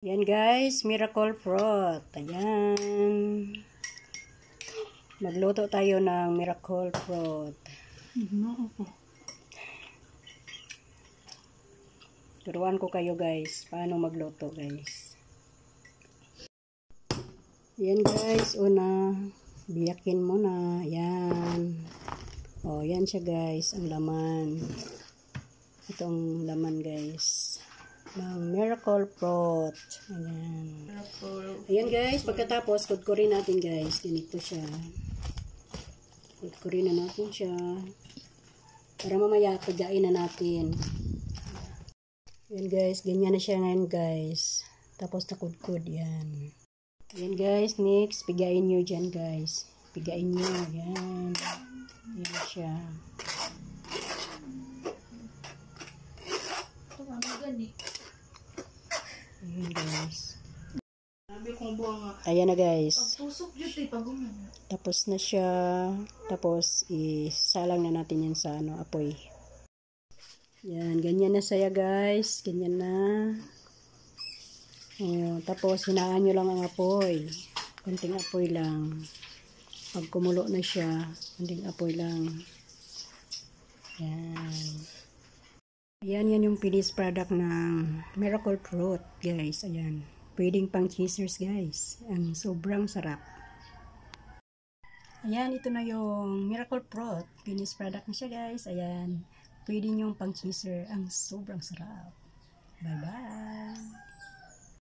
Yan guys, miracle fruit. Ayan. Magluto tayo ng miracle fruit. Turuan ko kayo guys, paano magluto guys. Yan guys, una, biyakin mo na. Yan. O, yan siya guys, ang laman. Itong laman guys. Ng miracle fruit. Ayan. Ayan guys, pagkatapos, kudkurin natin guys. Ganito siya. Kudkurin na natin siya. Para mamaya, pagkain na natin. Ayan guys, ganyan na siya ngayon guys. Tapos nakudkud yan. Ayan guys, next, pigain nyo dyan guys. Pigain nyo, ayan. Ayan siya. Ayan guys. Ayan na guys. Tapos na siya. Tapos isalang na natin yan sa apoy. Yan, ganyan na saya guys. Ganyan na. Tapos hinaan nyo lang ang apoy. Kunting apoy lang. Pag kumulo na siya, kunting apoy lang. Yan. Ayan, yan yung finished product ng miracle fruit guys. Ayan. Pwedeng pang cheesers guys. Ang sobrang sarap. Ayan, ito na yung miracle fruit. Finished product na siya guys. Ayan. Pwede yung pang cheeser. Ang sobrang sarap. Bye bye.